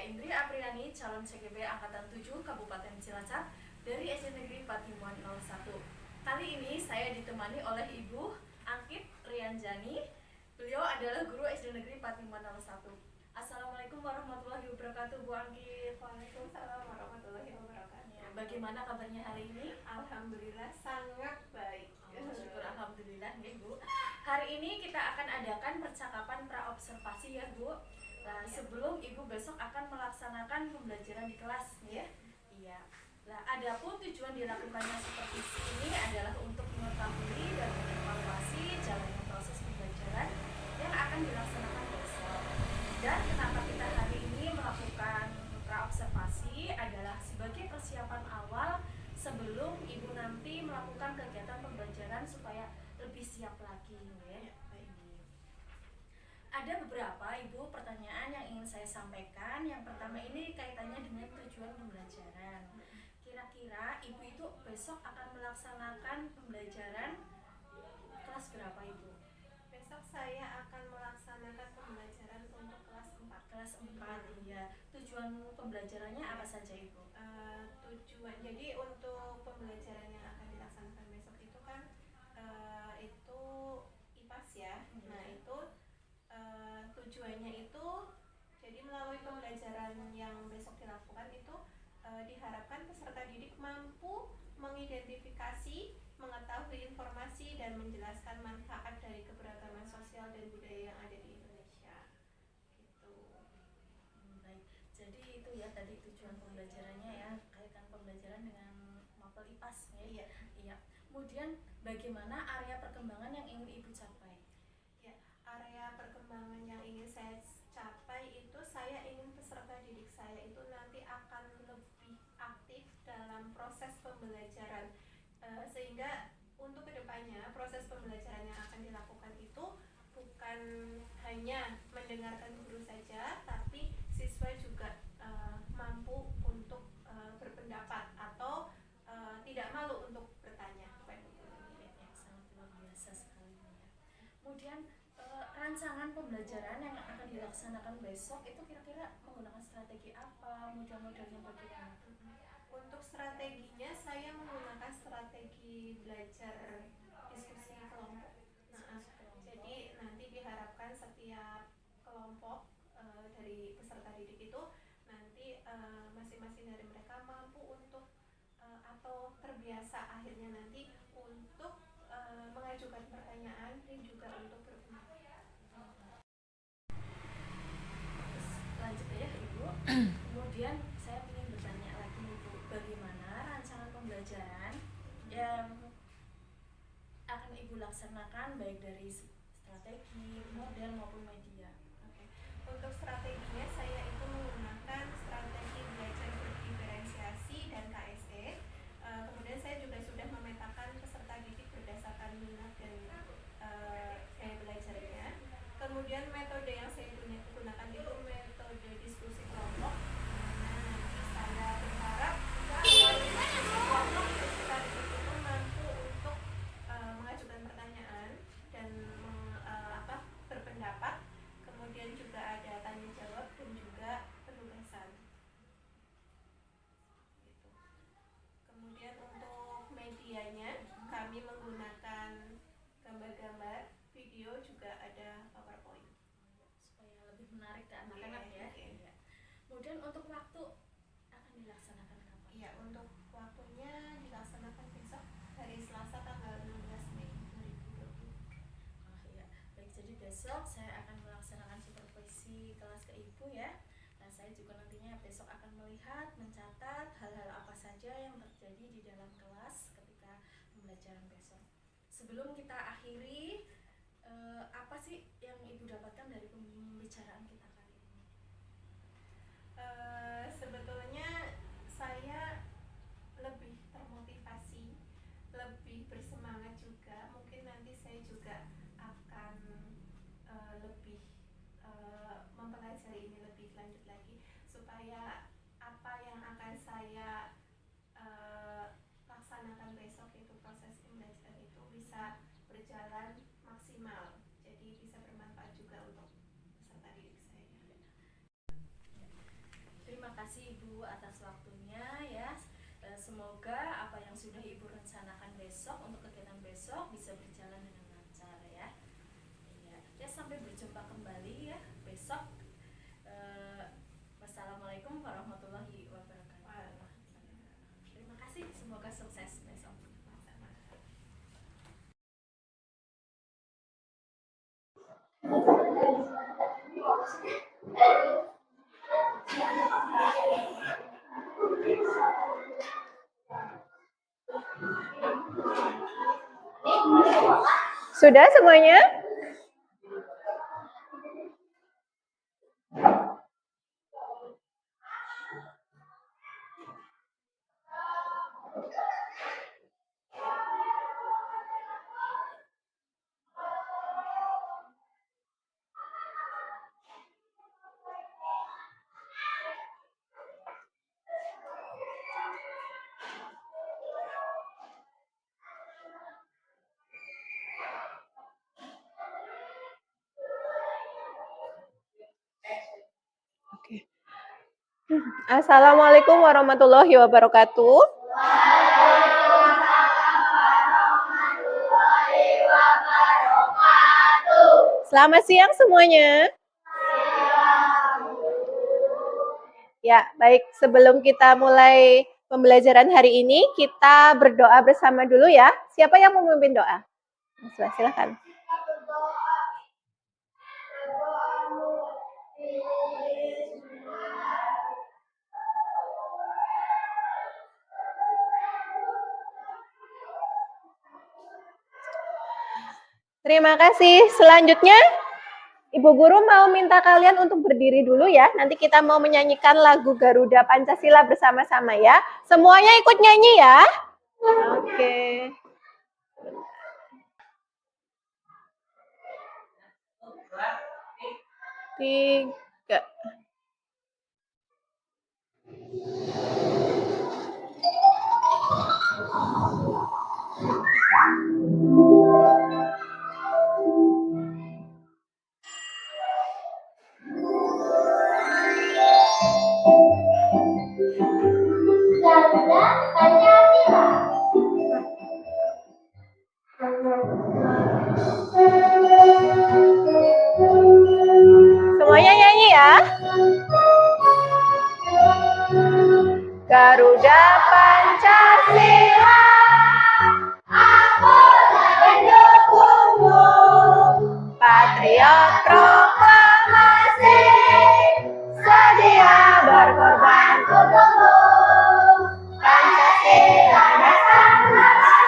Indri Apriani, calon CGP Angkatan 7 Kabupaten Cilacap dari SD Negeri Patimuan 01. Kali ini saya ditemani oleh Ibu Angkit Rianjani. Beliau adalah guru SD Negeri Patimuan 01. Assalamualaikum warahmatullahi wabarakatuh, Bu Angkit. Waalaikumsalam warahmatullahi wabarakatuh. Ya, bagaimana kabarnya hari ini? Alhamdulillah sangat baik. Syukur alhamdulillah nih Bu. Hari ini kita akan adakan percakapan praobservasi ya Bu. Nah, sebelum Ibu besok akan melaksanakan pembelajaran di kelas ya. Iya. Nah, adapun tujuan dilakukannya supervisi ini adalah untuk mengetahui dan mengevaluasi jalannya proses pembelajaran yang akan dilaksanakan besok. Dan kenapa kita hari ini melakukan praobservasi adalah sebagai persiapan awal sebelum Ibu nanti melakukan kegiatan pembelajaran supaya lebih siap lagi ya. Ada beberapa Ibu pertanyaan yang ingin saya sampaikan. Yang pertama ini kaitannya dengan tujuan pembelajaran. Kira-kira Ibu itu besok akan melaksanakan pembelajaran kelas berapa Ibu? Besok saya akan melaksanakan pembelajaran untuk kelas 4. Kelas 4 ya. Tujuan pembelajarannya apa saja Ibu? Tujuan jadi untuk pembelajaran yang akan dilaksanakan besok itu kan itu IPAS ya. Nah, itu tujuannya itu jadi melalui pembelajaran yang besok dilakukan itu diharapkan peserta didik mampu mengidentifikasi, mengetahui informasi dan menjelaskan manfaat dari keberagaman sosial dan budaya yang ada di Indonesia. Gitu. Baik. Jadi itu ya tadi tujuan pembelajarannya ya, kaitan pembelajaran dengan mapel IPAS ya. Iya. Iya. Kemudian bagaimana area perkembangan yang ingin Ibu capai? Area perkembangan yang ingin saya capai itu saya ingin peserta didik saya itu nanti akan lebih aktif dalam proses pembelajaran sehingga untuk kedepannya proses pembelajaran yang akan dilakukan itu bukan hanya mendengarkan guru saja, tapi siswa juga mampu untuk berpendapat atau tidak malu untuk bertanya kepada guru. Sangat luar biasa sekali ya. Kemudian rancangan pembelajaran yang akan dilaksanakan besok itu kira-kira menggunakan strategi apa, model-modelnya bagaimana? Untuk strateginya saya menggunakan strategi belajar diskusi kelompok. Jadi nanti diharapkan setiap kelompok dari peserta didik itu nanti masing-masing dari mereka mampu untuk atau terbiasa akhirnya nanti untuk mengajukan pertanyaan dan juga untuk berpendapat. Lanjut ya Ibu. Kemudian saya ingin bertanya lagi Ibu, bagaimana rancangan pembelajaran yang akan Ibu laksanakan baik dari strategi, model maupun media? Untuk strateginya saya itu menggunakan strategi belajar berdiferensiasi dan KSE. Kemudian saya juga sudah memetakan peserta didik berdasarkan minat dan gaya belajarnya. Kemudian metode yang saya gunakan itu metode diskusi kelompok. Nanti saya berharap melalui diskusi kelompok peserta didik itu mampu untuk mengajukan pertanyaan dan berpendapat. Kemudian juga ada tanya jawab dan juga penugasan. Gitu. Kemudian untuk medianya kami menggunakan gambar-gambar, video, juga ada PowerPoint supaya lebih menarik ke anak-anak ya. Kemudian untuk waktu akan dilaksanakan kapan? Iya, untuk waktunya dilaksanakan besok hari Selasa tanggal 16 Mei 2020. Baik, jadi besok saya akan melaksanakan supervisi kelas ke Ibu ya. Nah, saya juga nantinya besok akan melihat, mencatat hal-hal apa saja yang terjadi di dalam kelas ketika pembelajaran besok. Sebelum kita akhiri, apa sih yang Ibu dapatkan dari pembicaraan kita kali ini? Sebetulnya saya lebih termotivasi, lebih bersemangat juga. Mungkin nanti saya juga akan lebih mempelajari ini lebih lanjut lagi supaya apa yang akan saya laksanakan besok itu proses pembelajaran itu bisa berjalan maksimal, jadi bisa bermanfaat juga untuk peserta didik saya. kasih Ibu atas waktunya ya. Semoga apa yang sudah Ibu rencanakan besok untuk kegiatan besok bisa berjalan dengan lancar ya. Iya, ya sampai berjumpa kembali ya besok. Wassalamualaikum warahmatullahi wabarakatuh. Terima kasih, semoga sukses besok. Sudah semuanya? Assalamualaikum warahmatullahi wabarakatuh. Selamat siang semuanya. Ya, baik. Sebelum kita mulai pembelajaran hari ini, kita berdoa bersama dulu ya. Siapa yang mau memimpin doa? Silakan. Terima kasih. Selanjutnya, Ibu Guru mau minta kalian untuk berdiri dulu ya. Nanti kita mau menyanyikan lagu Garuda Pancasila bersama-sama ya. Semuanya ikut nyanyi ya. Oke. Tiga. Garuda Pancasila. Semuanya nyanyi ya. Garuda Pancasila, Aku mendukungmu. patriot proklamasi, Sedia berkorban untukmu. Pancasila dasar negara.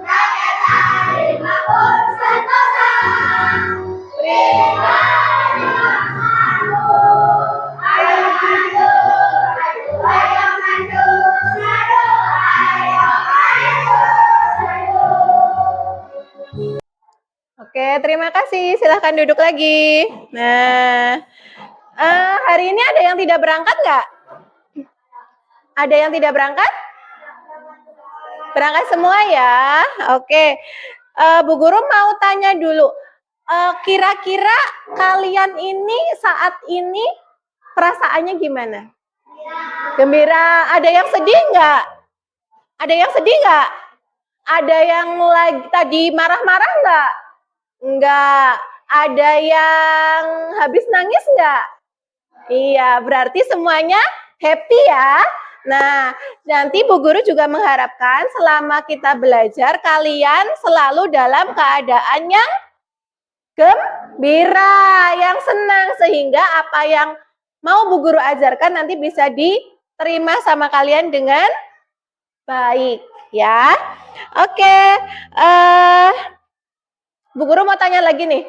Rakyat adil makmur sentosa. Pribadi makmur. Ayo maju, ayo maju, maju, ayo maju. Oke, terima kasih. Silahkan duduk lagi. Nah, hari ini ada yang tidak berangkat nggak? Ada yang tidak berangkat? Berangkat semua ya. Oke, Bu Guru mau tanya dulu. Kira-kira kalian ini saat ini perasaannya gimana? Gembira. Ada yang sedih nggak? Ada yang sedih nggak? Ada yang lagi tadi marah-marah nggak? Nggak. Ada yang habis nangis nggak? Iya, berarti semuanya happy ya. Nah, nanti Bu Guru juga mengharapkan selama kita belajar, kalian selalu dalam keadaan yang gembira, yang senang, sehingga apa yang mau Bu Guru ajarkan nanti bisa diterima sama kalian dengan baik, ya. Oke, Bu Guru mau tanya lagi nih.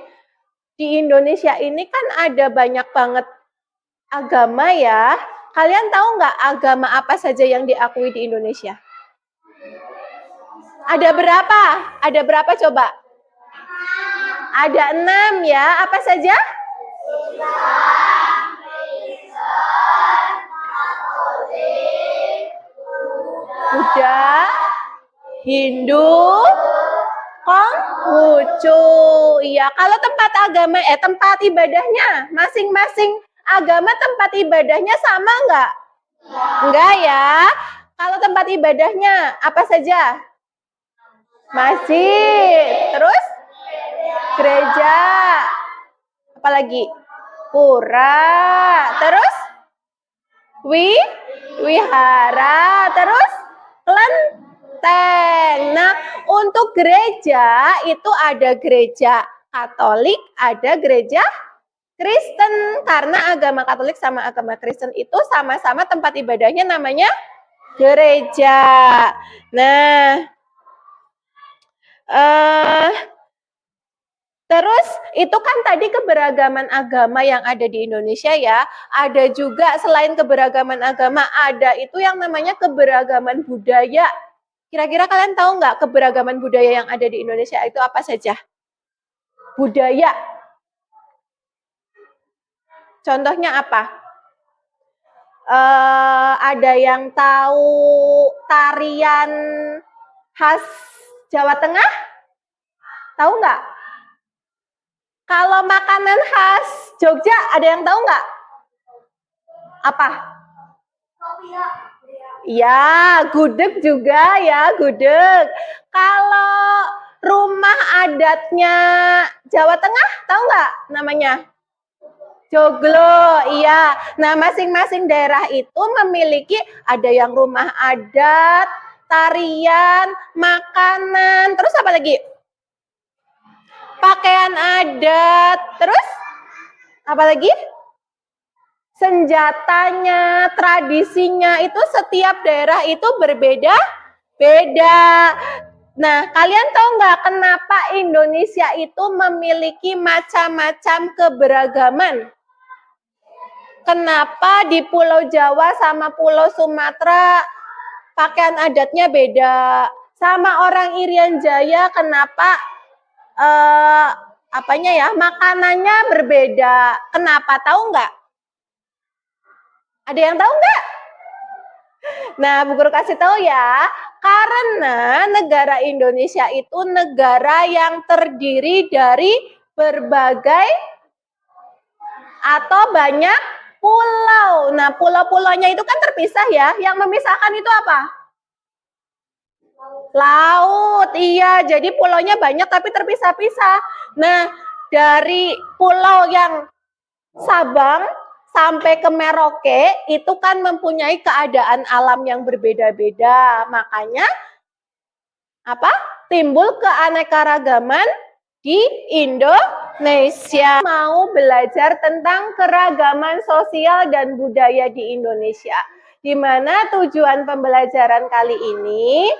Di Indonesia ini kan ada banyak banget agama ya. Kalian tahu nggak agama apa saja yang diakui di Indonesia? Ada berapa? Ada berapa coba? Ada 6 ya. Apa saja? Buddha, Hindu, Konghucu. Iya, kalau tempat agama tempat ibadahnya masing-masing Agama tempat ibadahnya sama enggak? Enggak ya. Kalau tempat ibadahnya apa saja? Masjid. Terus? Gereja. Apalagi? Pura. Terus? Wihara. Terus? Kelenteng. Nah, untuk gereja itu ada gereja Katolik, ada gereja Kristen. Karena agama Katolik sama agama Kristen itu sama-sama tempat ibadahnya namanya gereja. Nah, terus itu kan tadi keberagaman agama yang ada di Indonesia ya. Ada juga selain keberagaman agama, ada itu yang namanya keberagaman budaya. Kira-kira kalian tahu nggak keberagaman budaya yang ada di Indonesia itu apa saja? Budaya. Contohnya apa? Ada yang tahu tarian khas Jawa Tengah? Tahu nggak? Kalau makanan khas Jogja, ada yang tahu nggak? Apa? Ya, gudeg juga ya, gudeg. Kalau rumah adatnya Jawa Tengah, tahu nggak namanya? Joglo, iya. Nah, masing-masing daerah itu memiliki ada yang rumah adat, tarian, makanan, terus apa lagi? Pakaian adat, terus apa lagi? Senjatanya, tradisinya itu setiap daerah itu berbeda-beda. Nah, kalian tahu nggak kenapa Indonesia itu memiliki macam-macam keberagaman? Kenapa di Pulau Jawa sama Pulau Sumatera pakaian adatnya beda? Sama orang Irian Jaya kenapa makanannya berbeda? Kenapa? Tahu nggak? Ada yang tahu nggak? Nah, Bu Guru kasih tahu ya, karena negara Indonesia itu negara yang terdiri dari berbagai atau banyak pulau. Nah, pulau-pulaunya itu kan terpisah ya. Yang memisahkan itu apa? Laut, iya. Jadi pulaunya banyak tapi terpisah-pisah. Nah, dari pulau yang Sabang sampai ke Merauke itu kan mempunyai keadaan alam yang berbeda-beda. Makanya apa? Timbul keanekaragaman di Indonesia. Mau belajar tentang keragaman sosial dan budaya di Indonesia. Di mana tujuan pembelajaran kali ini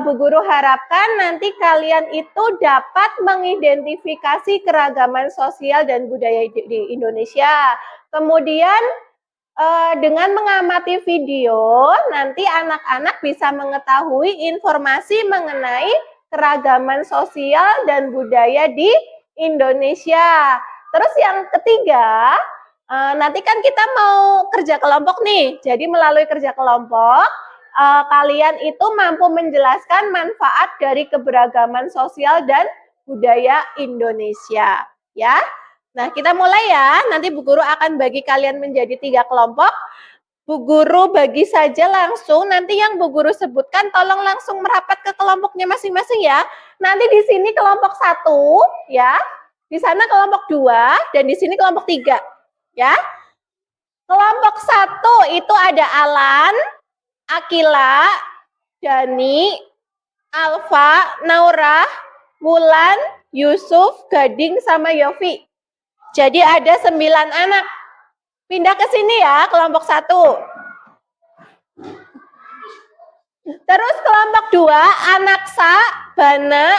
Bu Guru harapkan nanti kalian itu dapat mengidentifikasi keragaman sosial dan budaya di Indonesia. Kemudian dengan mengamati video, nanti anak-anak bisa mengetahui informasi mengenai keragaman sosial dan budaya di Indonesia. Terus yang ketiga, nanti kan kita mau kerja kelompok nih. Jadi melalui kerja kelompok, kalian itu mampu menjelaskan manfaat dari keberagaman sosial dan budaya Indonesia, ya. Nah, kita mulai ya. Nanti Bu Guru akan bagi kalian menjadi 3 kelompok. Bu Guru bagi saja langsung. Nanti yang Bu Guru sebutkan tolong langsung merapat ke kelompoknya masing-masing ya. Nanti di sini kelompok 1, ya. Di sana kelompok 2 dan di sini kelompok 3, ya. Kelompok 1 itu ada Alan, Akila, Dani, Alfa, Naura, Wulan, Yusuf, Gading, sama Yofi. Jadi ada 9 anak. Pindah ke sini ya, kelompok 1. Terus kelompok 2, Anaksa, Bana,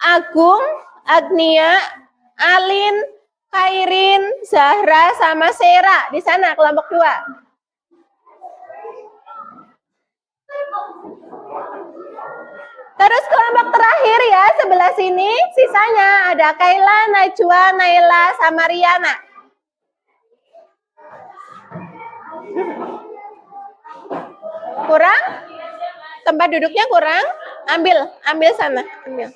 Agung, Agnia, Alin, Kairin, Zahra, sama Sera. Di sana kelompok 2. Terus kelompok terakhir ya, sebelah sini sisanya ada Kaila, Najwa, Naila, sama Riana. Kurang? Tempat duduknya kurang? Ambil sana, ambil.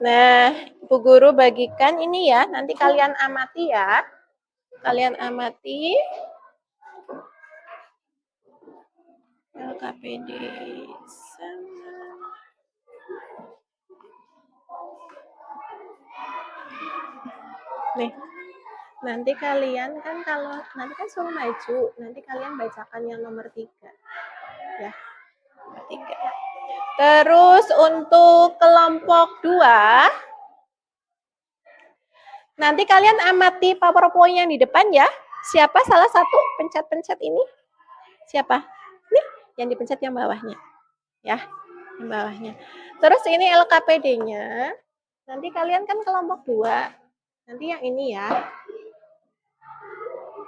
Nah, Bu Guru bagikan ini ya, nanti kalian amati ya. Kalian amati. LKPD sama. Nih, nanti kalian kan kalau nanti kan suruh maju, nanti kalian bacakan yang nomor 3. Ya, nomor 3. Terus untuk kelompok 2, nanti kalian amati PowerPoint yang di depan ya. Siapa salah satu pencet-pencet ini? Siapa? Nih, yang dipencet yang bawahnya. Ya, yang bawahnya. Terus ini LKPD-nya. Nanti kalian kan kelompok 2. Nanti yang ini ya.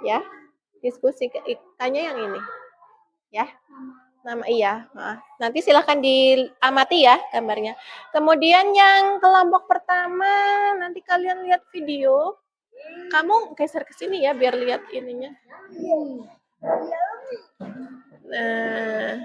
Ya, diskusikannya yang ini. Ya. Nama iya. Nanti silahkan diamati ya gambarnya. Kemudian yang kelompok pertama, nanti kalian lihat video. Kamu geser ke sini ya biar lihat ininya. Nah.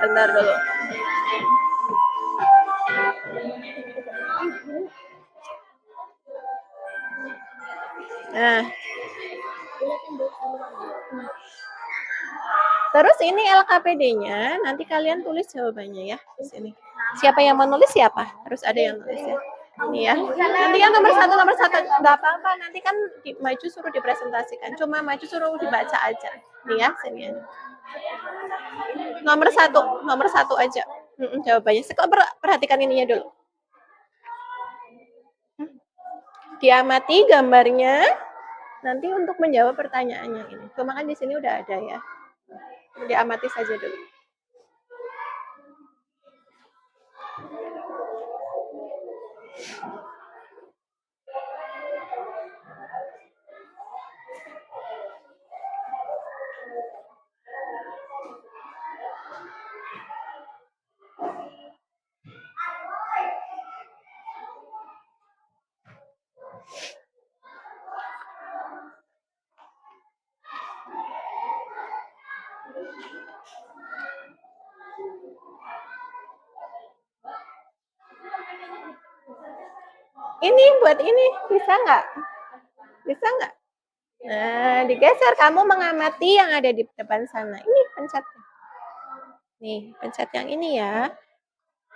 Bentar dulu. Nah. Terus ini LKPD-nya, nanti kalian tulis jawabannya ya di sini. Siapa yang mau nulis siapa? Harus ada yang nulis ya. Ini ya. Nanti yang nomor satu nggak apa-apa. Nanti kan maju suruh dipresentasikan. Cuma maju suruh dibaca aja. Nih ya, sini. Nomor satu aja. Jawabannya. Perhatikan ininya dulu. Diamati gambarnya. Nanti untuk menjawab pertanyaannya ini. Cuma kan di sini udah ada ya. Diamati saja dulu. Ini buat ini, bisa nggak? Bisa nggak? Nah, digeser. Kamu mengamati yang ada di depan sana. Ini pencet. Nih, pencet yang ini ya.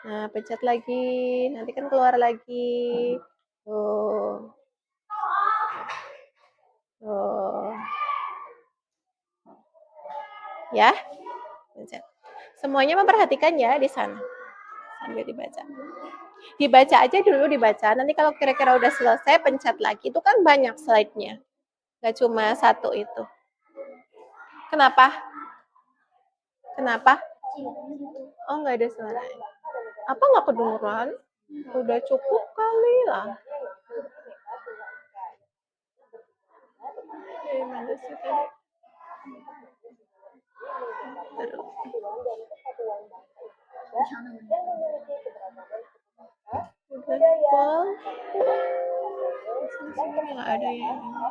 Nah, pencet lagi. Nanti kan keluar lagi. Tuh. Tuh. Ya, pencet. Semuanya memperhatikan ya di sana. Sambil dibaca. Dibaca aja dulu dibaca. Nanti kalau kira-kira udah selesai, pencet lagi. Itu kan banyak slide-nya. Gak cuma satu itu. Kenapa? Kenapa? Oh, nggak ada suara. Apa nggak kedengeran? Udah cukup kali lah. Mana sih tadi? Udah full. Sini nggak ada yang ini.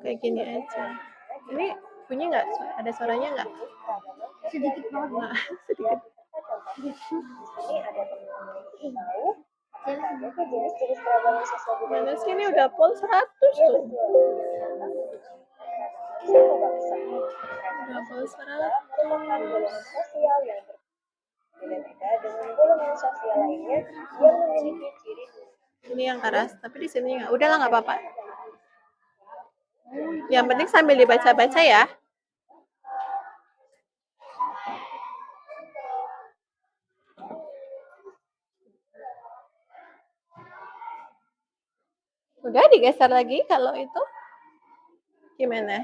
Kayak gini aja. Ini bunyi nggak? Ada suaranya nggak? Sedikit banget. Nah, sedikit. Mana sih ini udah full 100 tuh. Udah full 100. Ini yang keras, tapi di sini nggak. Udahlah nggak apa-apa. Yang penting sambil dibaca-baca ya. Udah digeser lagi kalau itu. Gimana?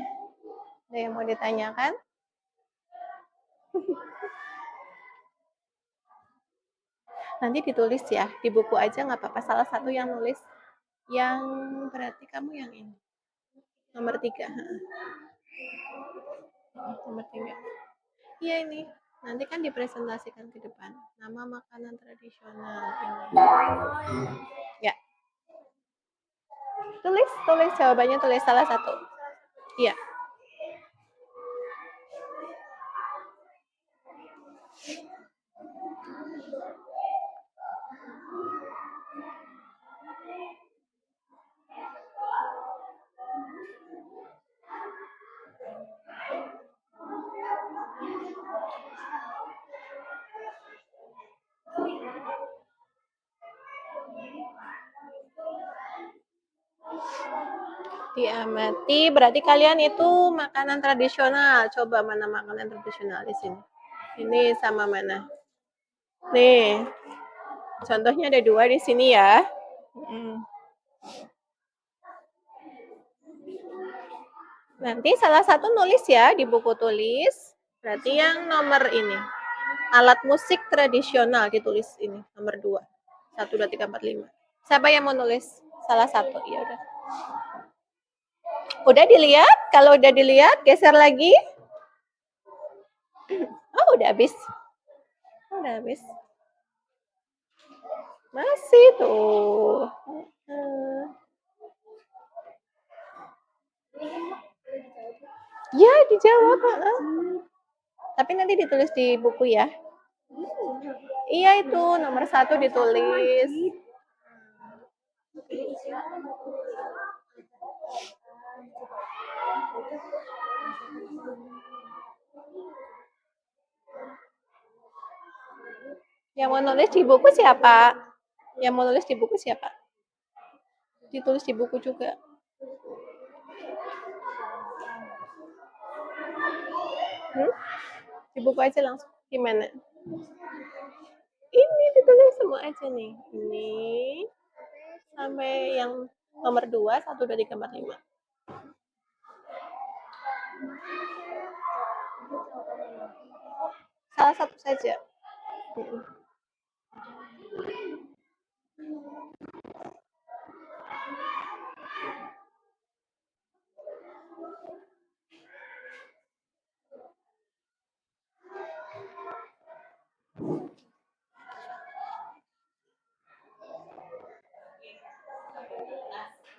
Ada yang mau ditanyakan? Nanti ditulis ya, di buku aja nggak apa-apa. Salah satu yang nulis. Yang berarti kamu yang ini. Nomor 3. Nomor 3. Iya ini. Nanti kan dipresentasikan ke depan. Nama makanan tradisional ini. Ya. Tulis jawabannya, tulis salah satu. Iya. Diamati, berarti kalian itu makanan tradisional. Coba mana makanan tradisional di sini? Ini sama mana? Nih, contohnya ada 2 di sini ya. Nanti salah satu nulis ya di buku tulis. Berarti yang nomor ini. Alat musik tradisional ditulis ini, nomor 2. 1, 2, 3, 4, 5. Siapa yang mau nulis? Salah satu, ya udah. Udah dilihat? Kalau udah dilihat, geser lagi. Oh, udah habis. Udah habis. Masih tuh. Ya, dijawab. Tapi nanti ditulis di buku ya. Iya itu, nomor 1 ditulis. Yang mau nulis di buku siapa? Yang mau nulis di buku siapa? Ditulis di buku juga. Di buku aja langsung. Gimana? Ini ditulis semua aja nih. Ini sampai yang nomor 2, 1, 2, 3, 4, 5. Salah satu saja.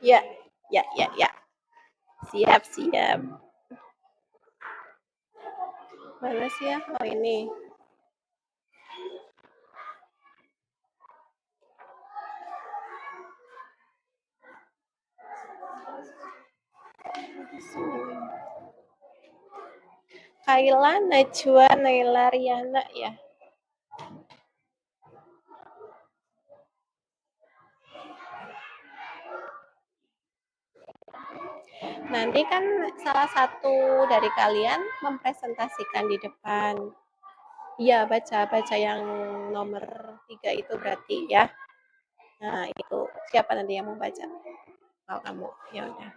Ya. Siap. Mana sih ya? Oh ini. Kaila, Najwa, Naila, Riana ya. Nanti kan salah satu dari kalian mempresentasikan di depan. Iya, baca yang nomor 3 itu berarti ya. Nah, itu siapa nanti yang mau baca? Kalau kamu, ya udah.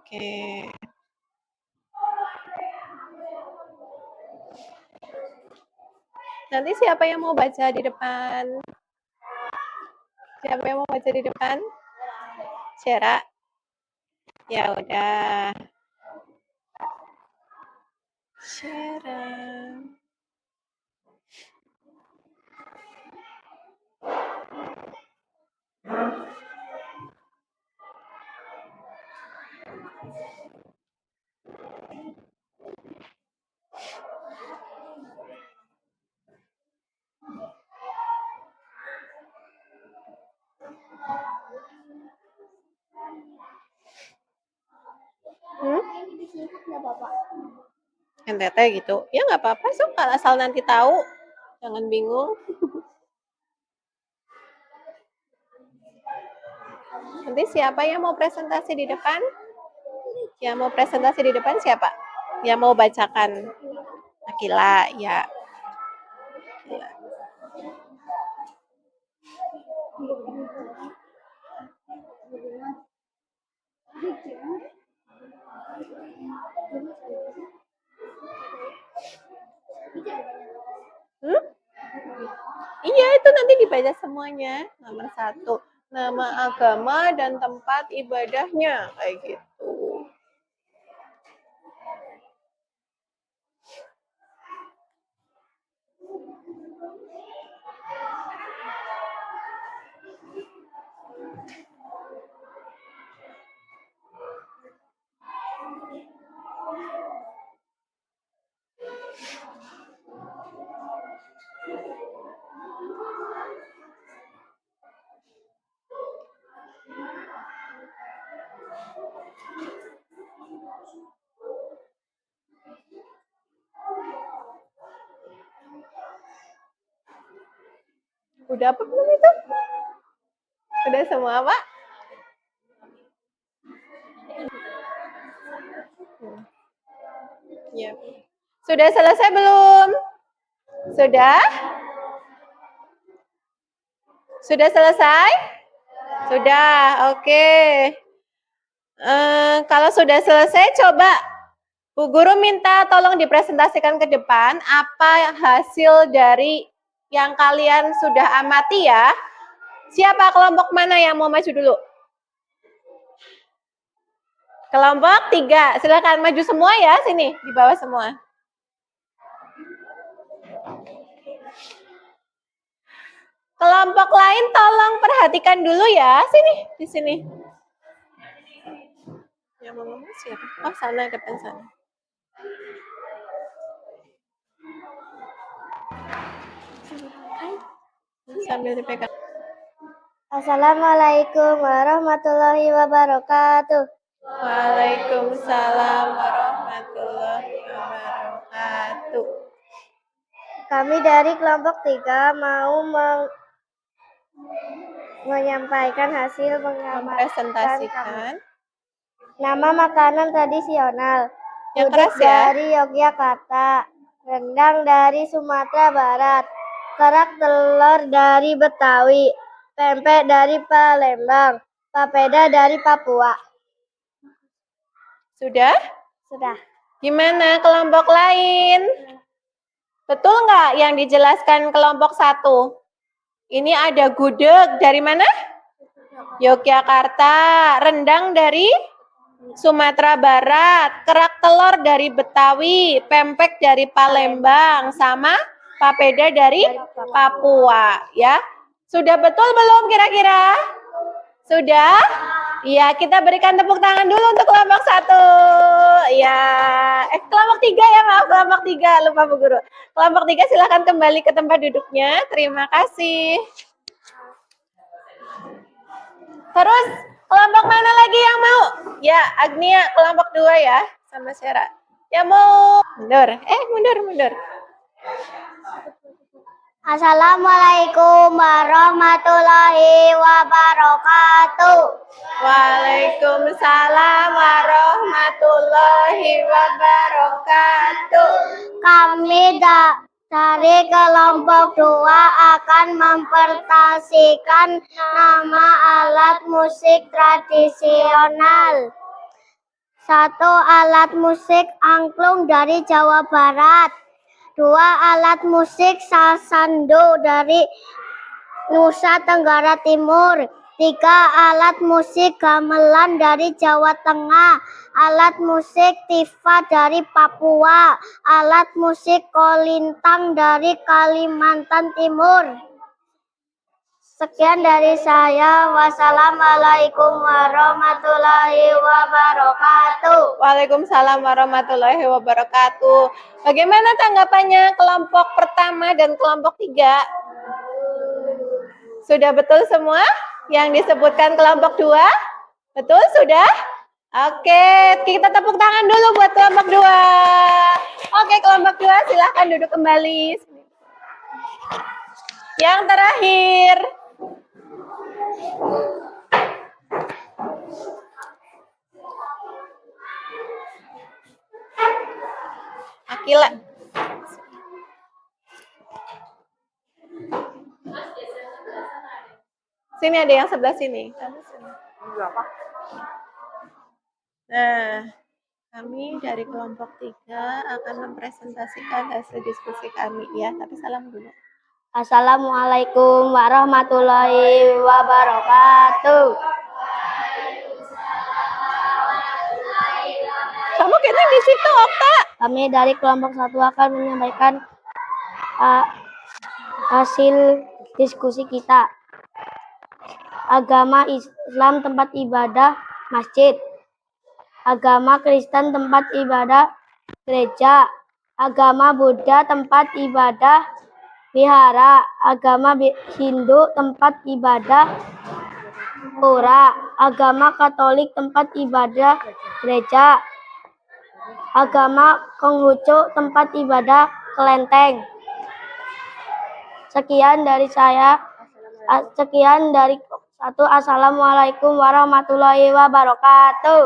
Oke. Nanti siapa yang mau baca di depan? Siapa yang mau baca di depan? Syera? Ya udah. Syera. NTT gitu. Ya nggak apa-apa, so asal nanti tahu. Jangan bingung. Nanti siapa yang mau presentasi di depan? Yang mau presentasi di depan siapa? Yang mau bacakan? Akila, ya. Hmm? Iya, itu nanti dibaca semuanya. Nomor 1, nama agama dan tempat ibadahnya, kayak gitu. Udah apa belum itu? Udah semua, Pak? Ya. Sudah selesai belum? Sudah? Sudah selesai? Sudah, oke. Kalau sudah selesai, coba Bu Guru minta tolong dipresentasikan ke depan apa hasil dari yang kalian sudah amati ya. Siapa kelompok mana yang mau maju dulu? Kelompok 3, silakan maju semua ya, sini, di bawah semua. Kelompok lain tolong perhatikan dulu ya, sini, di sini. Yang mau ngomong siapa? Oh, sana, depan sana. Sambil dipegang. Assalamualaikum warahmatullahi wabarakatuh. Waalaikumsalam warahmatullahi wabarakatuh. Kami dari kelompok 3 mau menyampaikan hasil Mempresentasikan. Nama makanan tradisional. Yang Gudeg keras ya. dari Yogyakarta, rendang dari Sumatera Barat, kerak telur dari Betawi, pempek dari Palembang, papeda dari Papua. Sudah? Sudah. Gimana kelompok lain? Betul nggak yang dijelaskan kelompok 1? Ini ada gudeg dari mana? Yogyakarta, rendang dari Sumatera Barat, kerak telur dari Betawi, pempek dari Palembang, sama papeda dari Papua, ya. Sudah betul belum kira-kira? Sudah? Ya, kita berikan tepuk tangan dulu untuk kelompok 1. Ya, kelompok 3 ya, maaf, kelompok 3, lupa Bu Guru. Kelompok 3 silahkan kembali ke tempat duduknya. Terima kasih. Terus, kelompok mana lagi yang mau? Ya, Agnia, kelompok 2 ya, sama Syara. Yang mau mundur. Mundur. Assalamualaikum warahmatullahi wabarakatuh. Waalaikumsalam warahmatullahi wabarakatuh. Kami dari kelompok 2 akan mempresentasikan nama alat musik tradisional. 1. Alat musik angklung dari Jawa Barat. 2. Alat musik sasando dari Nusa Tenggara Timur. 3. Alat musik gamelan dari Jawa Tengah. Alat musik tifa dari Papua. Alat musik kolintang dari Kalimantan Timur. Sekian dari saya. Wassalamualaikum warahmatullahi wabarakatuh. Waalaikumsalam warahmatullahi wabarakatuh. Bagaimana tanggapannya kelompok pertama dan kelompok 3? Sudah betul semua yang disebutkan kelompok 2? Betul sudah? Oke, kita tepuk tangan dulu buat kelompok 2. Oke, kelompok 2 silahkan duduk kembali. Yang terakhir. Akila. Sini ada yang sebelah sini. Nah, kami dari kelompok 3 akan mempresentasikan hasil diskusi kami ya, tapi salam dulu. Assalamualaikum warahmatullahi wabarakatuh. Kamu kayaknya di situ, Okta. Kami dari kelompok 1 akan menyampaikan hasil diskusi kita. Agama Islam tempat ibadah masjid. Agama Kristen tempat ibadah gereja. Agama Buddha tempat ibadah wihara. Agama Hindu tempat ibadah pura. Agama Katolik tempat ibadah gereja. Agama Konghucu tempat ibadah kelenteng. Sekian dari saya. Sekian dari 1. Assalamualaikum warahmatullahi wabarakatuh.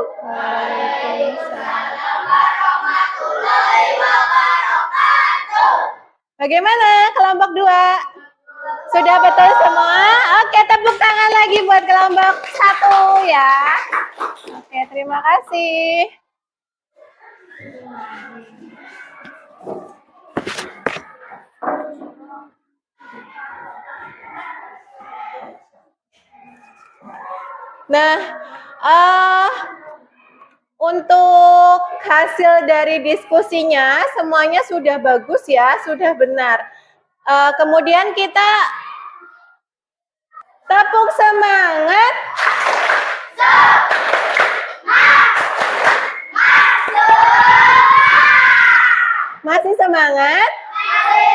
Bagaimana kelompok 2? Sudah betul semua? Oke, tepuk tangan lagi buat kelompok 1 ya. Oke, terima kasih. Nah, untuk hasil dari diskusinya semuanya sudah bagus ya, sudah benar. Kemudian kita tepuk semangat. Masih semangat?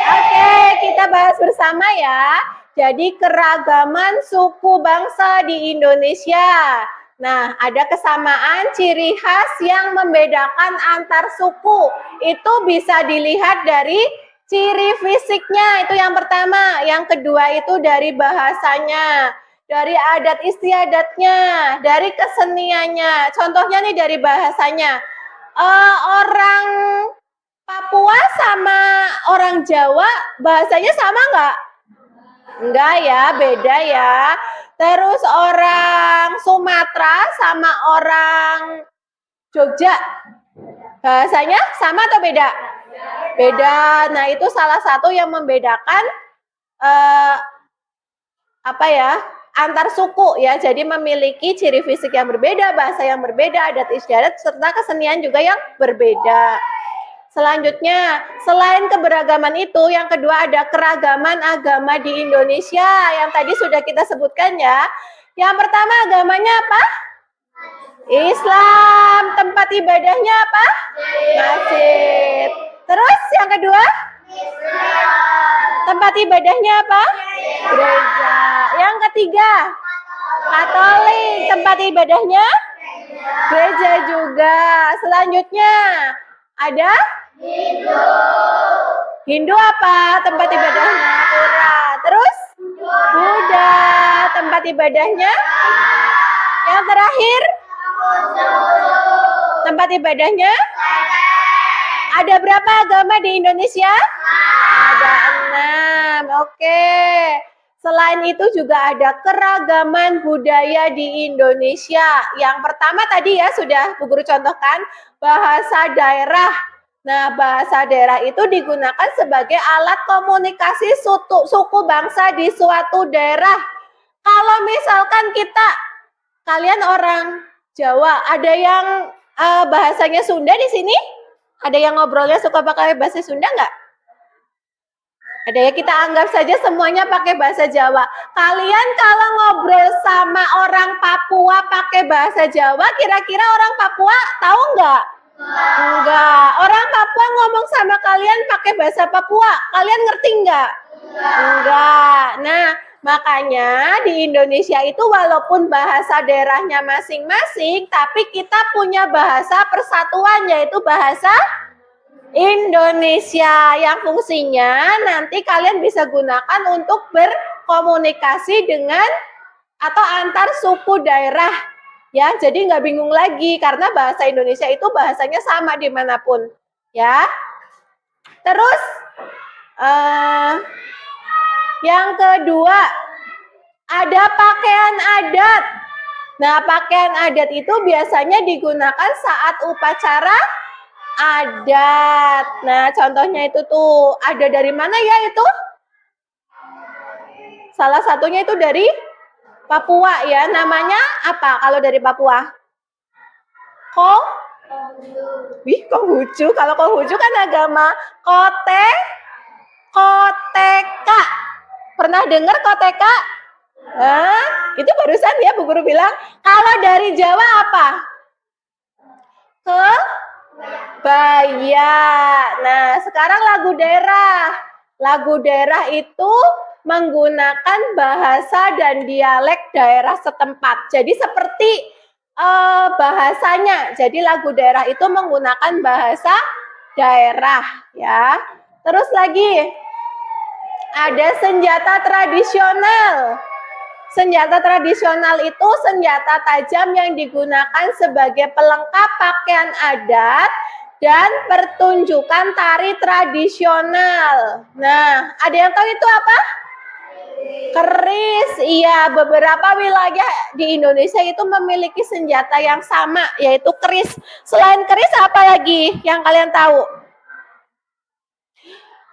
Oke, kita bahas bersama ya. Jadi keragaman suku bangsa di Indonesia. Nah, ada kesamaan ciri khas yang membedakan antar suku. Itu bisa dilihat dari ciri fisiknya, itu yang pertama. Yang kedua itu dari bahasanya, dari adat istiadatnya, dari keseniannya. Contohnya nih dari bahasanya. Orang Papua sama orang Jawa bahasanya sama nggak? Enggak ya, beda ya. Terus orang Sumatera sama orang Jogja bahasanya sama atau beda? Beda. Nah, itu salah satu yang membedakan antar suku ya. Jadi memiliki ciri fisik yang berbeda, bahasa yang berbeda, adat istiadat serta kesenian juga yang berbeda. Selanjutnya, selain keberagaman itu, yang kedua ada keragaman agama di Indonesia yang tadi sudah kita sebutkan ya. Yang pertama agamanya apa? Islam. Tempat ibadahnya apa? Masjid. Terus yang kedua? Tempat ibadahnya apa? Gereja. Yang ketiga? Katolik. Tempat ibadahnya? Gereja juga. Selanjutnya ada? Hindu apa? Tempat ibadahnya? Pura. Terus? Buddha. Tempat ibadahnya? Yang terakhir? Tempat ibadahnya? Ada berapa agama di Indonesia? Ada 6. Oke. Selain itu juga ada keragaman budaya di Indonesia. Yang pertama tadi ya sudah Bu Guru contohkan, bahasa daerah. Nah, bahasa daerah itu digunakan sebagai alat komunikasi suku bangsa di suatu daerah. Kalau misalkan kalian orang Jawa, ada yang bahasanya Sunda di sini? Ada yang ngobrolnya suka pakai bahasa Sunda nggak? Ada ya, kita anggap saja semuanya pakai bahasa Jawa. Kalian kalau ngobrol sama orang Papua pakai bahasa Jawa, kira-kira orang Papua tahu nggak? Enggak. Orang Papua ngomong sama kalian pakai bahasa Papua, kalian ngerti nggak? Enggak. Nah, makanya di Indonesia itu walaupun bahasa daerahnya masing-masing, tapi kita punya bahasa persatuan, yaitu bahasa Indonesia yang fungsinya nanti kalian bisa gunakan untuk berkomunikasi dengan atau antar suku daerah ya, jadi nggak bingung lagi karena bahasa Indonesia itu bahasanya sama dimanapun ya. Terus yang kedua Ada pakaian adat. Nah, pakaian adat itu biasanya digunakan saat upacara adat. Nah, contohnya itu tuh, ada dari mana ya itu? Salah satunya itu dari Papua ya. Namanya apa kalau dari Papua? Konghucu. Kalau Konghucu kan agama Koteka. Pernah dengar Koteka? Itu barusan ya Bu Guru bilang. Kalau dari Jawa apa? Kebaya. Nah, sekarang lagu daerah. Lagu daerah itu menggunakan bahasa dan dialek daerah setempat. Jadi seperti bahasanya. Jadi lagu daerah itu menggunakan bahasa daerah ya. Terus lagi ada senjata tradisional. Senjata tradisional itu senjata tajam yang digunakan sebagai pelengkap pakaian adat dan pertunjukan tari tradisional. Nah, ada yang tahu itu apa? Keris. Iya, beberapa wilayah di Indonesia itu memiliki senjata yang sama, yaitu keris. Selain keris, apa lagi yang kalian tahu?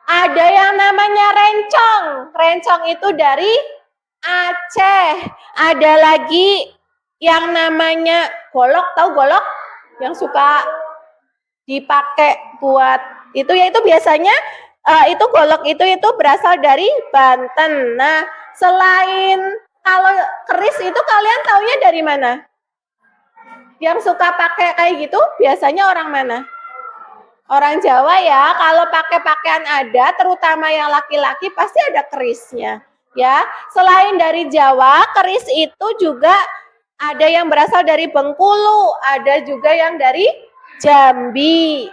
Ada yang namanya rencong. Rencong itu dari Aceh. Ada lagi yang namanya golok, tahu golok? Yang suka dipakai buat itu, yaitu biasanya itu golok itu berasal dari Banten. Nah, selain kalau keris itu kalian taunya dari mana? Yang suka pakai kayak gitu biasanya orang mana? Orang Jawa ya. Kalau pakai pakaian adat, terutama yang laki-laki pasti ada kerisnya. Ya, selain dari Jawa, keris itu juga ada yang berasal dari Bengkulu, ada juga yang dari Jambi.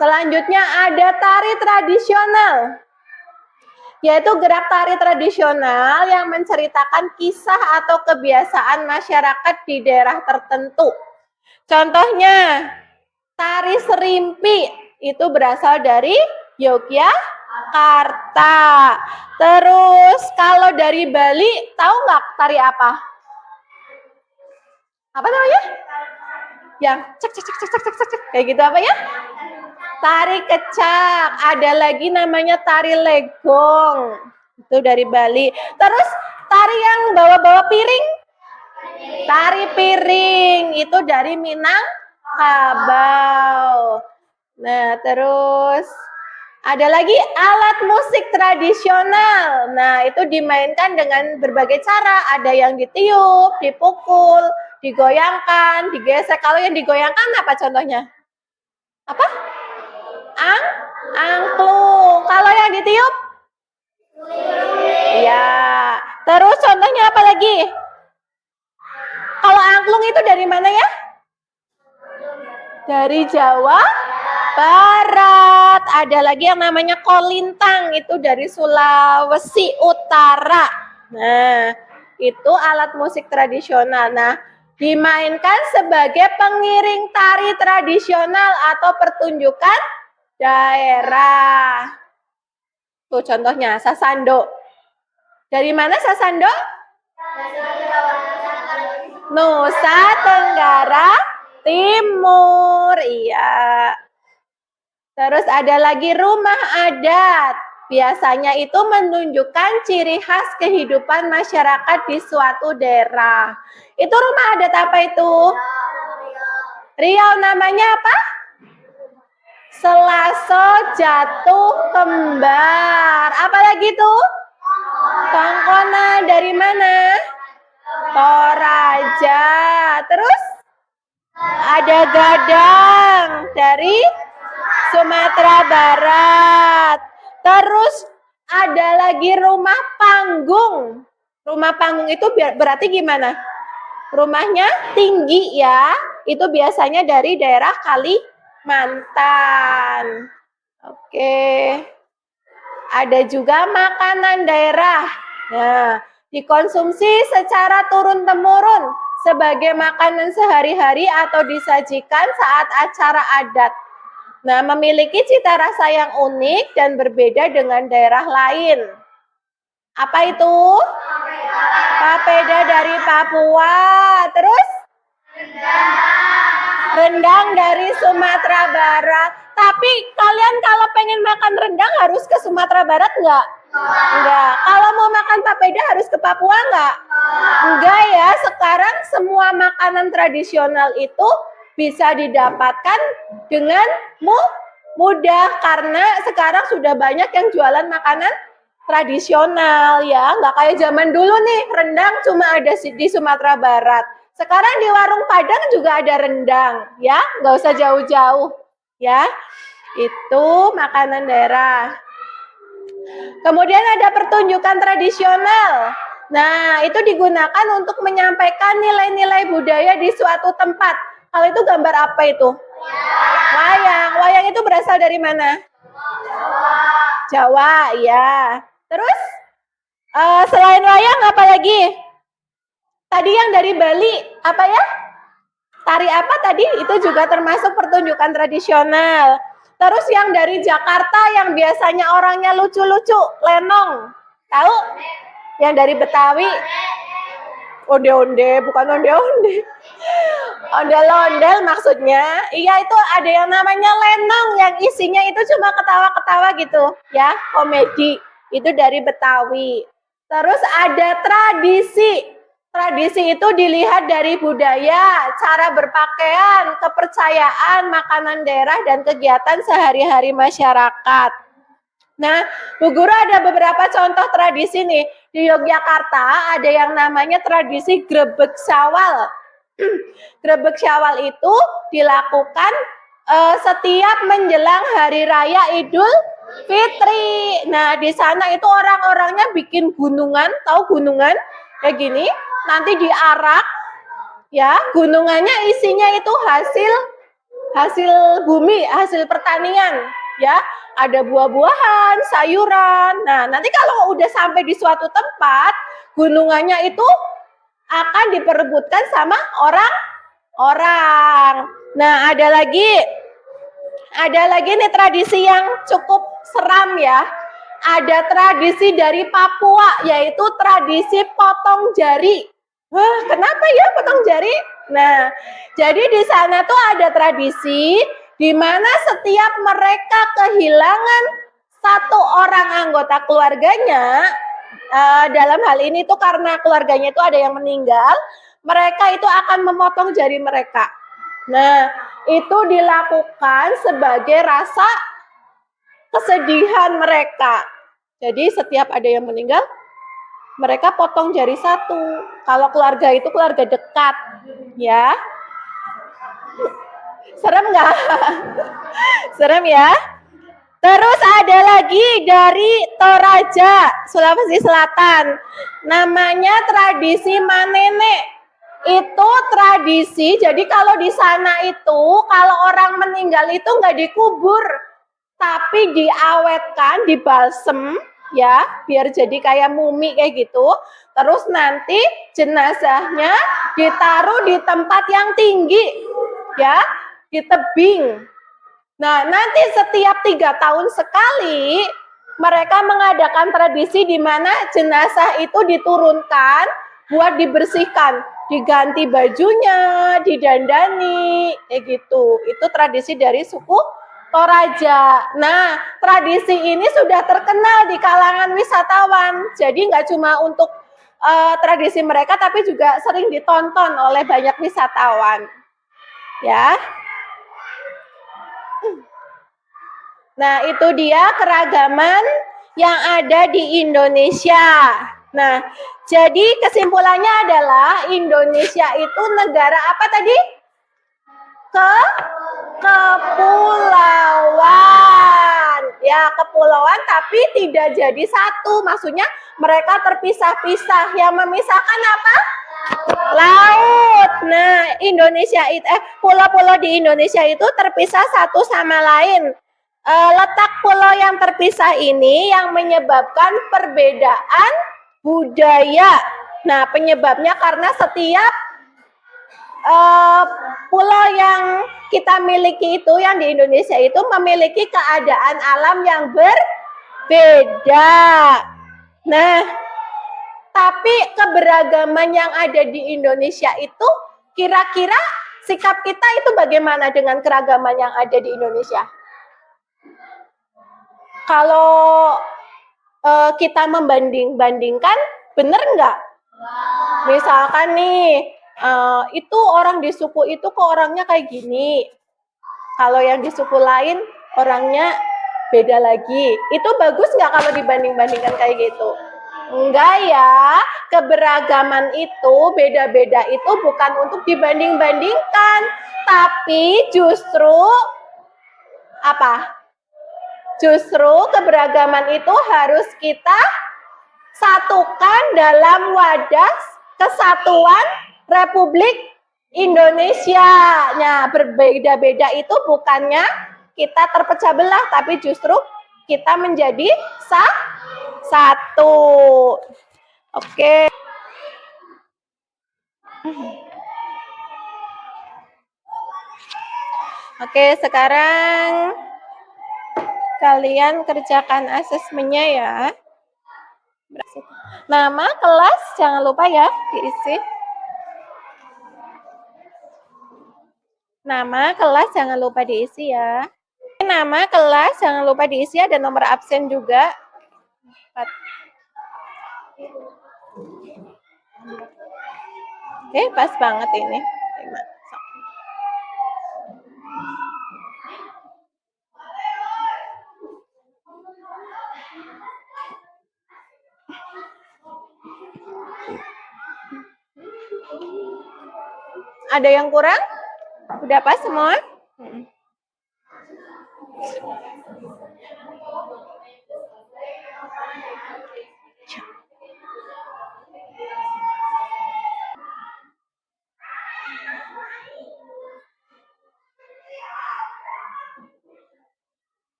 Selanjutnya ada tari tradisional, yaitu gerak tari tradisional yang menceritakan kisah atau kebiasaan masyarakat di daerah tertentu. Contohnya, tari serimpi itu berasal dari Yogyakarta. Terus kalau dari Bali, tahu nggak tari apa? Apa namanya? Yang cek kayak gitu apa ya? Tari kecak. Ada lagi namanya tari legong. Itu dari Bali. Terus tari yang bawa-bawa piring? Tari piring. Itu dari Minangkabau. Nah, terus ada lagi alat musik tradisional. Nah, itu dimainkan dengan berbagai cara. Ada yang ditiup, dipukul, digoyangkan, digesek. Kalau yang digoyangkan apa contohnya? Apa? Angklung. Kalau yang ditiup? Ya. Terus contohnya apa lagi? Kalau angklung itu dari mana ya? Dari Jawa Barat. Ada lagi yang namanya kolintang, itu dari Sulawesi Utara. Nah, itu alat musik tradisional. Nah, dimainkan sebagai pengiring tari tradisional atau pertunjukan daerah. Tuh contohnya sasando. Dari mana sasando? Nusa Tenggara Timur. Iya. Terus ada lagi rumah adat. Biasanya itu menunjukkan ciri khas kehidupan masyarakat di suatu daerah. Itu rumah adat apa itu? Riau. Namanya apa? Selaso Jatuh Kembar. Apa lagi tuh? Tongkona. Dari mana? Toraja. Terus ada gadang dari Sumatera Barat. Terus ada lagi rumah panggung. Rumah panggung itu berarti gimana? Rumahnya tinggi ya. Itu biasanya dari daerah Kalimantan. Oke. Ada juga makanan daerah. Nah, dikonsumsi secara turun-temurun sebagai makanan sehari-hari atau disajikan saat acara adat. Nah, memiliki cita rasa yang unik dan berbeda dengan daerah lain. Apa itu? Papeda dari Papua. Terus? Rendang dari Sumatera Barat. Tapi kalian kalau pengen makan rendang harus ke Sumatera Barat nggak? Enggak. Kalau mau makan papeda harus ke Papua nggak? Enggak ya. Sekarang semua makanan tradisional itu bisa didapatkan dengan mudah karena sekarang sudah banyak yang jualan makanan tradisional ya. Nggak kayak zaman dulu nih, rendang cuma ada di Sumatera Barat. Sekarang di warung Padang juga ada rendang ya. Nggak usah jauh-jauh ya. Itu makanan daerah. Kemudian ada pertunjukan tradisional. Nah, itu digunakan untuk menyampaikan nilai-nilai budaya di suatu tempat. Kalau itu gambar apa itu? Wayang. Wayang itu berasal dari mana? Jawa, ya. Terus, selain wayang apa lagi? Tadi yang dari Bali, apa ya? Tari apa tadi? Itu juga termasuk pertunjukan tradisional. Terus yang dari Jakarta yang biasanya orangnya lucu-lucu, lenong. Tahu? Yang dari Betawi. Onde-onde, bukan onde-onde. Ondel-ondel maksudnya. Iya, itu ada yang namanya lenong yang isinya itu cuma ketawa-ketawa gitu, ya, komedi. Itu dari Betawi. Terus ada tradisi. Tradisi itu dilihat dari budaya, cara berpakaian, kepercayaan, makanan daerah, dan kegiatan sehari-hari masyarakat. Nah, Bu Guru ada beberapa contoh tradisi nih. Di Yogyakarta ada yang namanya tradisi Grebeg Syawal. Grebeg Syawal itu dilakukan setiap menjelang Hari Raya Idul Fitri. Nah, di sana itu orang-orangnya bikin gunungan, tahu gunungan? Kayak gini, nanti diarak, ya, gunungannya isinya itu hasil bumi, hasil pertanian, ya, ada buah-buahan, sayuran. Nah, nanti kalau udah sampai di suatu tempat, gunungannya itu akan diperebutkan sama orang-orang. Nah, ada lagi nih tradisi yang cukup seram ya. Ada tradisi dari Papua, yaitu tradisi potong jari. Wah, kenapa ya potong jari? Nah, jadi di sana tuh ada tradisi di mana setiap mereka kehilangan satu orang anggota keluarganya, dalam hal ini tuh karena keluarganya itu ada yang meninggal, mereka itu akan memotong jari mereka. Nah, itu dilakukan sebagai rasa kesedihan mereka. Jadi setiap ada yang meninggal, mereka potong jari satu. Kalau keluarga itu keluarga dekat, ya. Serem nggak? Serem ya. Terus ada lagi dari Toraja, Sulawesi Selatan. Namanya tradisi Manene. Itu tradisi, jadi kalau di sana itu, kalau orang meninggal itu nggak dikubur, tapi diawetkan, dibalsem, ya, biar jadi kayak mumi kayak gitu. Terus nanti jenazahnya ditaruh di tempat yang tinggi, ya, di tebing. Nah, nanti setiap 3 tahun sekali mereka mengadakan tradisi di mana jenazah itu diturunkan buat dibersihkan, diganti bajunya, didandani, kayak gitu. Itu tradisi dari suku Toraja. Nah, tradisi ini sudah terkenal di kalangan wisatawan. Jadi nggak cuma untuk tradisi mereka, tapi juga sering ditonton oleh banyak wisatawan. Ya. Nah, itu dia keragaman yang ada di Indonesia. Nah, jadi kesimpulannya adalah Indonesia itu negara apa tadi? Kepulauan. Ya, kepulauan tapi tidak jadi satu. Maksudnya mereka terpisah-pisah. Yang memisahkan apa? Laut. Nah, pulau-pulau di Indonesia itu terpisah satu sama lain. Letak pulau yang terpisah ini yang menyebabkan perbedaan budaya. Nah, penyebabnya karena setiap pulau yang kita miliki itu, yang di Indonesia itu memiliki keadaan alam yang berbeda. Nah, tapi Tapi keberagaman yang ada di Indonesia itu, kira-kira sikap kita itu bagaimana dengan keragaman yang ada di Indonesia? Kalau kita membanding-bandingkan, bener nggak? Misalkan nih, itu orang di suku itu kok orangnya kayak gini. Kalau yang di suku lain, orangnya beda lagi. Itu bagus nggak kalau dibanding-bandingkan kayak gitu? Enggak ya, keberagaman itu, beda-beda itu bukan untuk dibanding-bandingkan. Tapi justru, apa? Justru keberagaman itu harus kita satukan dalam wadah kesatuan Republik Indonesia. Nah, berbeda-beda itu bukannya kita terpecah belah, tapi justru kita menjadi satu. Oke. Oke, sekarang kalian kerjakan asesmennya ya. Nama kelas jangan lupa ya diisi. Nama kelas jangan lupa diisi ya. Nama kelas jangan lupa diisi, ada nomor absen juga. Pas banget ini. Ada yang kurang? Udah pas semua?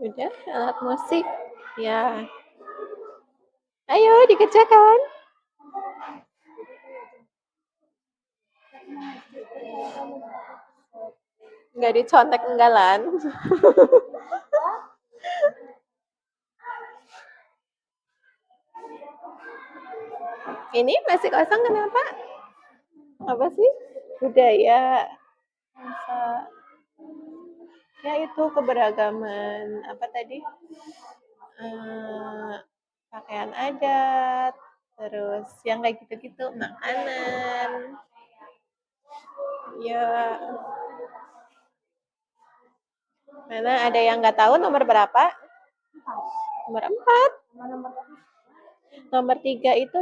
Udah, alat musik. Ya. Ayo dikerjakan. Nggak dicontek enggalan. Ini masih kosong kenapa? Apa sih? Budaya. Masa. Ya itu keberagaman. Apa tadi? Pakaian adat. Terus yang kayak gitu-gitu. Makanan. Ya. Mana ada yang nggak tahu nomor berapa? Nomor 4. Nomor 3 itu,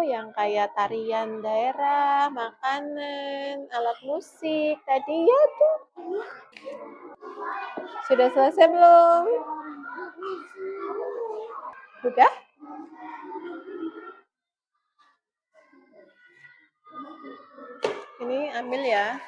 yang kayak tarian daerah, makanan, alat musik, tadi ya tuh. Sudah selesai belum? Sudah? Ini ambil ya.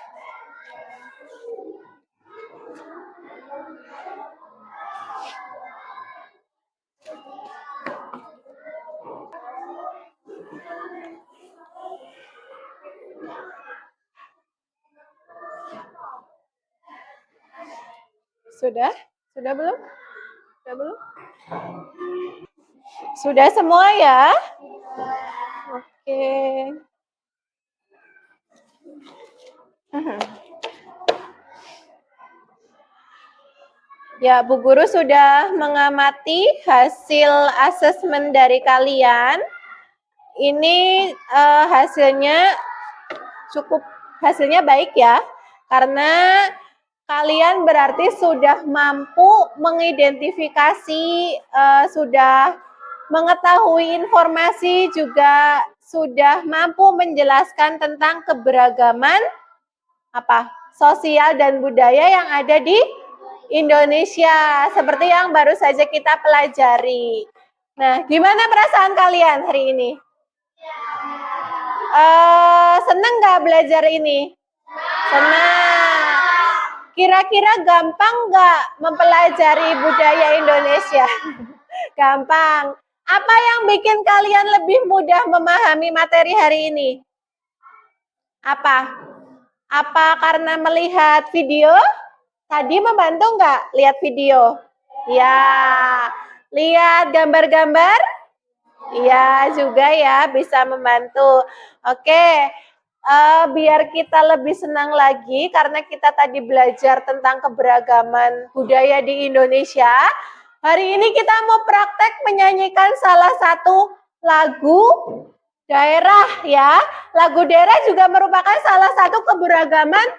Sudah? Sudah belum? Sudah belum? Sudah semua ya? Oke. Ya, Bu Guru sudah mengamati hasil asesmen dari kalian. Ini hasilnya baik ya, karena kalian berarti sudah mampu mengidentifikasi, sudah mengetahui informasi, juga sudah mampu menjelaskan tentang keberagaman sosial dan budaya yang ada di Indonesia, seperti yang baru saja kita pelajari. Nah, gimana perasaan kalian hari ini? Senang nggak belajar ini? Senang. Kira-kira gampang nggak mempelajari budaya Indonesia? Gampang. Apa yang bikin kalian lebih mudah memahami materi hari ini? Apa? Apa karena melihat video? Tadi membantu nggak lihat video? Ya, lihat gambar-gambar? Iya juga ya, bisa membantu. Oke, biar kita lebih senang lagi karena kita tadi belajar tentang keberagaman budaya di Indonesia. Hari ini kita mau praktek menyanyikan salah satu lagu daerah ya. Lagu daerah juga merupakan salah satu keberagaman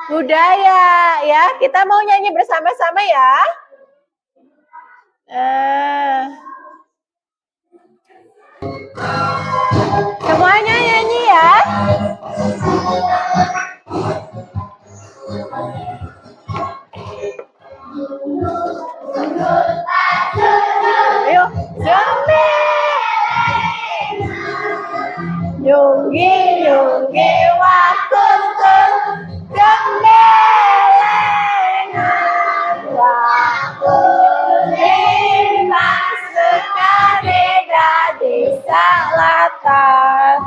budaya ya. Kita mau nyanyi bersama-sama ya. Semuanya nyanyi ya. Ayo, jambe. Yunggi yunggi wakuntung gembelengan wakuning masukane dadi salatan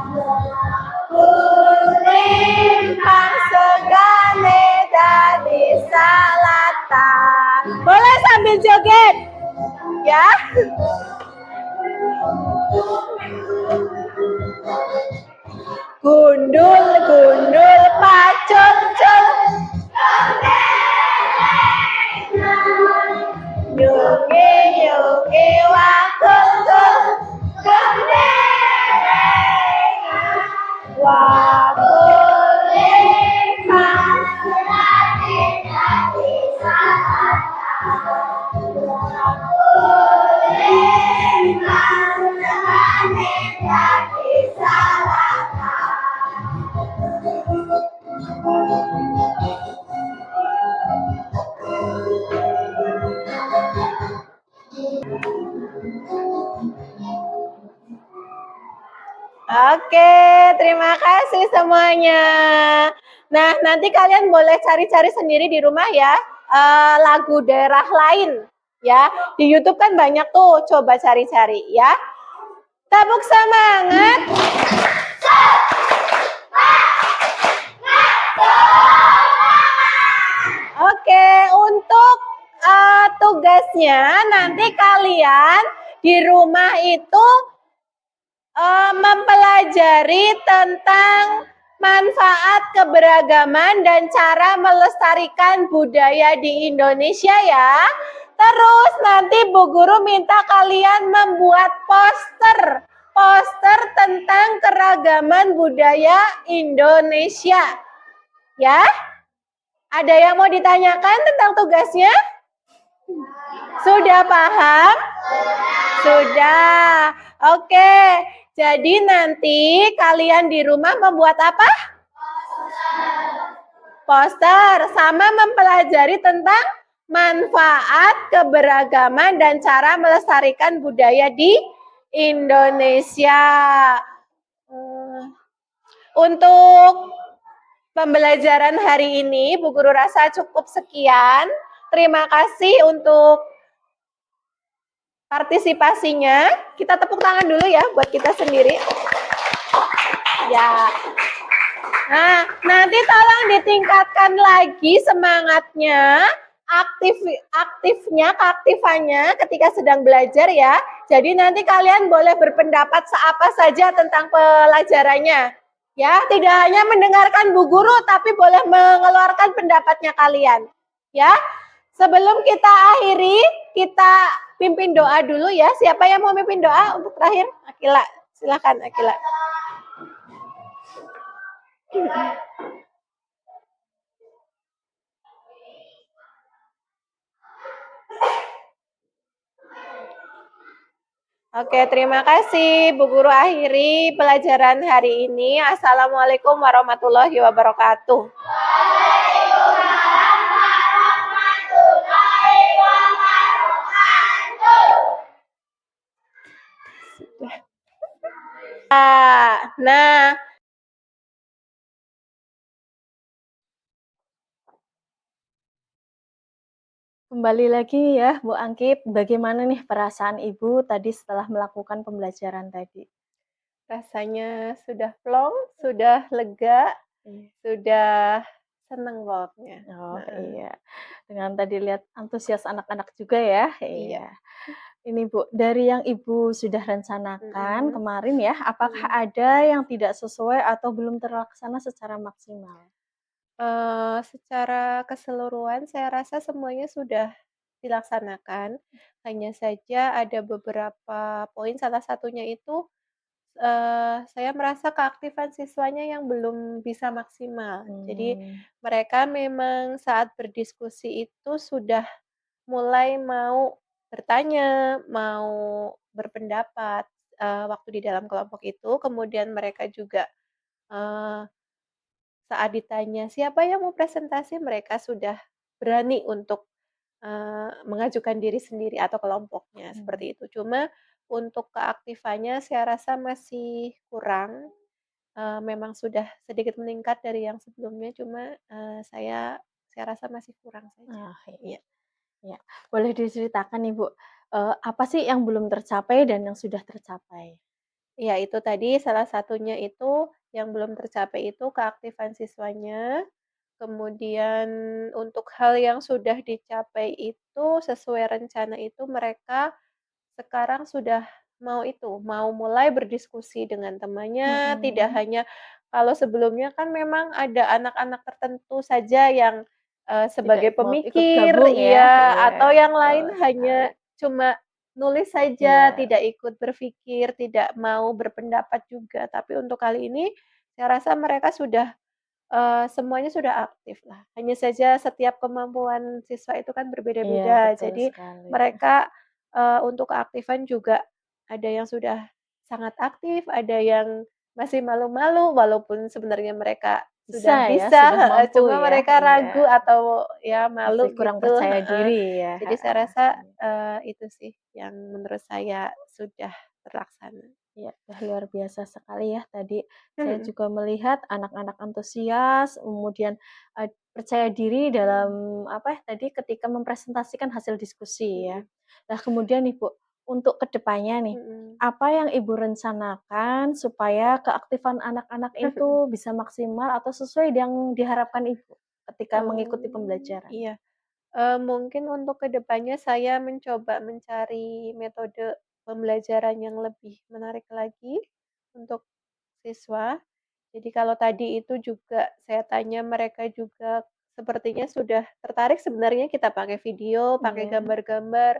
kuning masukane dadi salatan. Boleh sambil joget ya. Gundul gundul pacul-cul yungi yungi wakuntung gembelengan wakuning masukane dadi salatan kuning masukane dadi salatan. Oke, terima kasih semuanya. Nah, nanti kalian boleh cari-cari sendiri di rumah ya, lagu daerah lain ya. Di YouTube kan banyak tuh, coba cari-cari ya. Tepuk semangat. Oke, untuk tugasnya nanti kalian di rumah itu mempelajari tentang manfaat keberagaman dan cara melestarikan budaya di Indonesia ya. Terus nanti Bu Guru minta kalian membuat poster tentang keragaman budaya Indonesia. Ya? Ada yang mau ditanyakan tentang tugasnya? Sudah paham? Sudah. Oke. Jadi nanti kalian di rumah membuat apa? Poster. Sama mempelajari tentang manfaat keberagaman dan cara melestarikan budaya di Indonesia. Untuk pembelajaran hari ini, Bu Guru rasa cukup sekian. Terima kasih untuk partisipasinya. Kita tepuk tangan dulu ya buat kita sendiri. Ya. Nah, nanti tolong ditingkatkan lagi semangatnya keaktifannya ketika sedang belajar ya. Jadi nanti kalian boleh berpendapat seapa saja tentang pelajarannya. Ya, tidak hanya mendengarkan Bu Guru tapi boleh mengeluarkan pendapatnya kalian. Ya. Sebelum kita akhiri, kita pimpin doa dulu ya. Siapa yang mau pimpin doa untuk terakhir? Akila, silakan Akila. Oke, terima kasih Bu Guru akhiri pelajaran hari ini. Assalamualaikum warahmatullahi wabarakatuh. Nah, kembali lagi ya Bu Angkit, bagaimana nih perasaan Ibu tadi setelah melakukan pembelajaran tadi? Rasanya sudah plong, sudah lega, sudah seneng pokoknya. Oh iya, dengan tadi lihat antusias anak-anak juga ya. Iya. Ini Bu, dari yang Ibu sudah rencanakan kemarin ya, apakah ada yang tidak sesuai atau belum terlaksana secara maksimal? Secara keseluruhan saya rasa semuanya sudah dilaksanakan. Hanya saja ada beberapa poin, salah satunya itu saya merasa keaktifan siswanya yang belum bisa maksimal. Jadi mereka memang saat berdiskusi itu sudah mulai mau bertanya, mau berpendapat waktu di dalam kelompok itu. Kemudian mereka juga saat ditanya siapa yang mau presentasi, mereka sudah berani untuk mengajukan diri sendiri atau kelompoknya seperti itu. Cuma untuk keaktifannya saya rasa masih kurang. Memang sudah sedikit meningkat dari yang sebelumnya, cuma saya rasa masih kurang saja. Iya. Ya, boleh diceritakan nih Bu, apa sih yang belum tercapai dan yang sudah tercapai? Ya itu tadi salah satunya itu yang belum tercapai itu keaktifan siswanya. Kemudian untuk hal yang sudah dicapai itu sesuai rencana itu mereka sekarang sudah mau mulai berdiskusi dengan temannya, tidak hanya kalau sebelumnya kan memang ada anak-anak tertentu saja yang sebagai Tidak mau ikut pemikir, gabung ya? Iya, atau yang lain betul hanya sekali. cuma nulis saja, Iya. tidak ikut berpikir, tidak mau berpendapat juga. Tapi untuk kali ini saya rasa mereka sudah semuanya sudah aktif lah. Hanya saja setiap kemampuan siswa itu kan Iya, berbeda-beda. betul Jadi sekali. mereka untuk keaktifan juga ada yang sudah sangat aktif, ada yang masih malu-malu walaupun sebenarnya mereka sudah Bisa ya, bisa, sudah mampu cuma ya? mereka ragu Iya. atau ya malu Masih kurang gitu, percaya diri ya? Jadi saya rasa itu sih yang menurut saya sudah terlaksana. Ya, luar biasa sekali ya tadi. Saya juga melihat anak-anak antusias, kemudian percaya diri dalam apa ya tadi ketika mempresentasikan hasil diskusi ya. Nah kemudian nih Bu, untuk kedepannya nih, apa yang Ibu rencanakan supaya keaktifan anak-anak itu bisa maksimal atau sesuai yang diharapkan Ibu ketika mengikuti pembelajaran? Iya. Mungkin untuk kedepannya saya mencoba mencari metode pembelajaran yang lebih menarik lagi untuk siswa. Jadi kalau tadi itu juga saya tanya mereka juga sepertinya sudah tertarik sebenarnya kita pakai video, pakai Iya. gambar-gambar,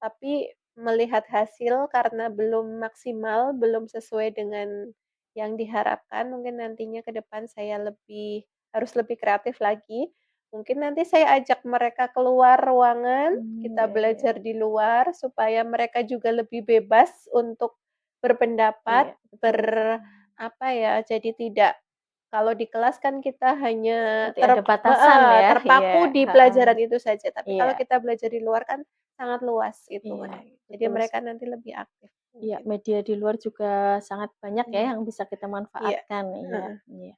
tapi melihat hasil karena belum maksimal, belum sesuai dengan yang diharapkan, mungkin nantinya ke depan saya harus lebih kreatif lagi. Mungkin nanti saya ajak mereka keluar ruangan, kita Iya, belajar iya. di luar supaya mereka juga lebih bebas untuk berpendapat, Iya, betul sekali. jadi tidak kalau di kelas kan kita hanya Nanti ada batasan ya? Iya, terpaku di heeh. pelajaran itu saja, tapi kalau Iya, kita belajar di luar kan sangat luas itu iya, mereka. Jadi betul. mereka nanti lebih aktif Iya, mungkin. media di luar juga sangat banyak ya Iya yang bisa kita iya, manfaatkan. Iya, heeh, iya.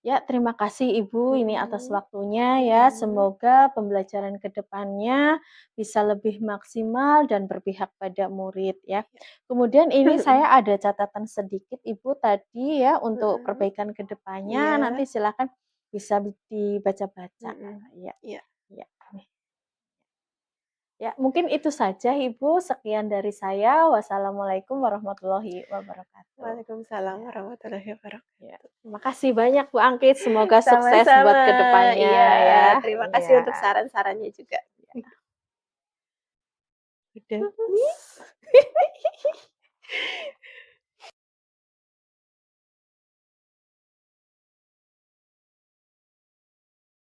Ya, terima kasih Ibu ini atas mhm waktunya ya. mhm. Semoga pembelajaran ke depannya bisa lebih maksimal dan berpihak pada murid ya. Kemudian ini saya ada catatan sedikit Ibu tadi ya untuk Mhm, perbaikan ke depannya. iya, Nanti silakan bisa dibaca-baca. mhm, Iya, iya. iya. Ya, mungkin itu saja Ibu. Sekian dari saya. Wassalamualaikum warahmatullahi wabarakatuh. Waalaikumsalam warahmatullahi wabarakatuh. Ya, terima kasih banyak Bu Angkit. Semoga sukses Sama-sama. buat kedepannya Iya, ya. terima kasih Iya. untuk saran-sarannya juga. Udah.